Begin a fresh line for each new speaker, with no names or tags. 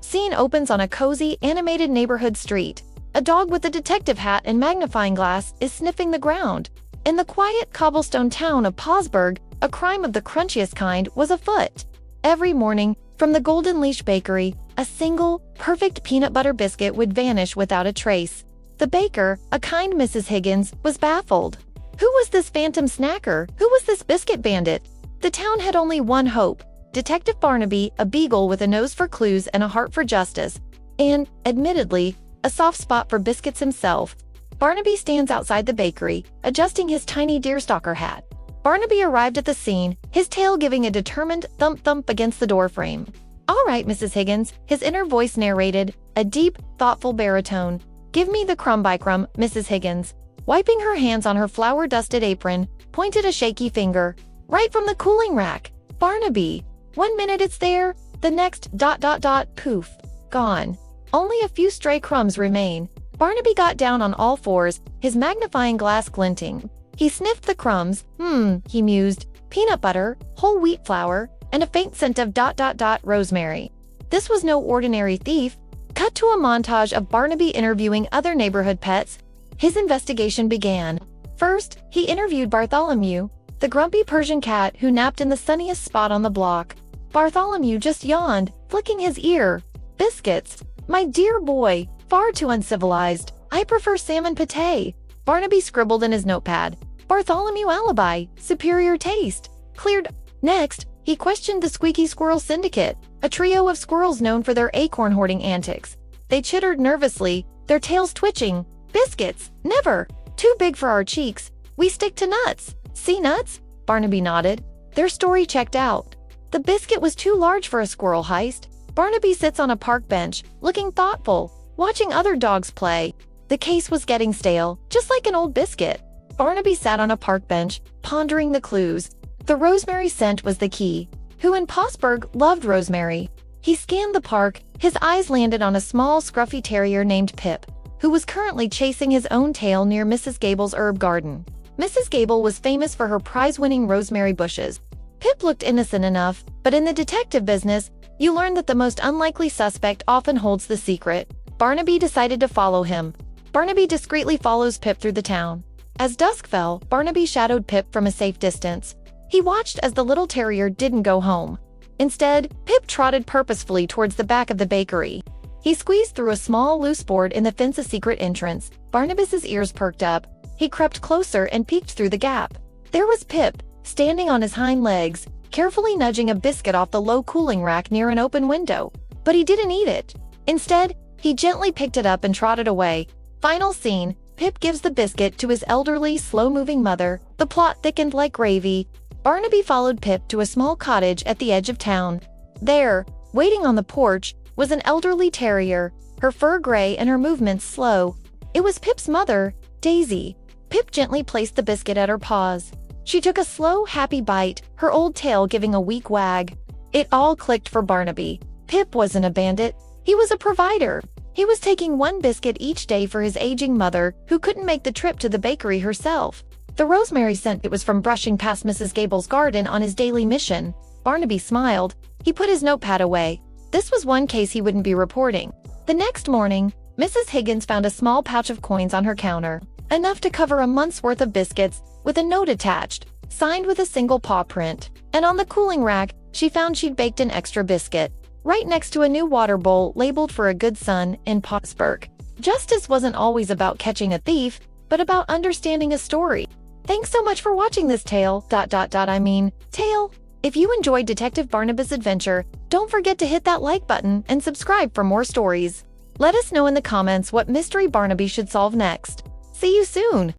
Scene opens on a cozy, animated neighborhood street. A dog with a detective hat and magnifying glass is sniffing the ground. In the quiet cobblestone town of Pausberg, a crime of the crunchiest kind was afoot. Every morning, from the Golden Leash Bakery, a single, perfect peanut butter biscuit would vanish without a trace. The baker, a kind Mrs. Higgins, was baffled. Who was this phantom snacker? Who was this biscuit bandit? The town had only one hope: Detective Barnaby, a beagle with a nose for clues and a heart for justice. And, admittedly, a soft spot for biscuits himself. Barnaby stands outside the bakery, adjusting his tiny deerstalker hat. Barnaby arrived at the scene, his tail giving a determined thump-thump against the doorframe. "All right, Mrs. Higgins," his inner voice narrated, a deep, thoughtful baritone. "Give me the crumb by crumb, Mrs. Higgins." Wiping her hands on her flour-dusted apron, pointed a shaky finger. "Right from the cooling rack. Barnaby. 1 minute it's there, the next ... poof. Gone. Only a few stray crumbs remain." Barnaby got down on all fours, his magnifying glass glinting. He sniffed the crumbs. He mused. Peanut butter, whole wheat flour, and a faint scent of ... rosemary. This was no ordinary thief. Cut to a montage of Barnaby interviewing other neighborhood pets. His investigation began. First, he interviewed Bartholomew, the grumpy Persian cat who napped in the sunniest spot on the block. Bartholomew just yawned, flicking his ear. "Biscuits. My dear boy, far too uncivilized. I prefer salmon pate." Barnaby scribbled in his notepad. "Bartholomew alibi, superior taste. Cleared." Next, he questioned the Squeaky Squirrel Syndicate, a trio of squirrels known for their acorn-hoarding antics. They chittered nervously, their tails twitching. "Biscuits, never. Too big for our cheeks. We stick to nuts." "See nuts?" Barnaby nodded. Their story checked out. The biscuit was too large for a squirrel heist. Barnaby sits on a park bench, looking thoughtful, watching other dogs play. The case was getting stale, just like an old biscuit. Barnaby sat on a park bench, pondering the clues. The rosemary scent was the key. Who in Pausberg loved rosemary? He scanned the park, his eyes landed on a small, scruffy terrier named Pip, who was currently chasing his own tail near Mrs. Gable's herb garden. Mrs. Gable was famous for her prize-winning rosemary bushes. Pip looked innocent enough, but in the detective business, you learn that the most unlikely suspect often holds the secret. Barnaby decided to follow him. Barnaby discreetly follows Pip through the town. As dusk fell, Barnaby shadowed Pip from a safe distance. He watched as the little terrier didn't go home. Instead, Pip trotted purposefully towards the back of the bakery. He squeezed through a small loose board in the fence's secret entrance. Barnabas's ears perked up. He crept closer and peeked through the gap. There was Pip, standing on his hind legs, carefully nudging a biscuit off the low cooling rack near an open window. But he didn't eat it. Instead, he gently picked it up and trotted away. Final scene, Pip gives the biscuit to his elderly, slow-moving mother. The plot thickened like gravy. Barnaby followed Pip to a small cottage at the edge of town. There, waiting on the porch, was an elderly terrier, her fur gray and her movements slow. It was Pip's mother, Daisy. Pip gently placed the biscuit at her paws. She took a slow, happy bite, her old tail giving a weak wag. It all clicked for Barnaby. Pip wasn't a bandit. He was a provider. He was taking one biscuit each day for his aging mother, who couldn't make the trip to the bakery herself. The rosemary scent it was from brushing past Mrs. Gable's garden on his daily mission. Barnaby smiled. He put his notepad away. This was one case he wouldn't be reporting. The next morning, Mrs. Higgins found a small pouch of coins on her counter, enough to cover a month's worth of biscuits, with a note attached, signed with a single paw print. And on the cooling rack, she found she'd baked an extra biscuit, right next to a new water bowl labeled for a good son in Pausberg. Justice wasn't always about catching a thief, but about understanding a story. Thanks so much for watching this tale, tale. If you enjoyed Detective Barnabas' adventure, don't forget to hit that like button and subscribe for more stories. Let us know in the comments what mystery Barnaby should solve next. See you soon!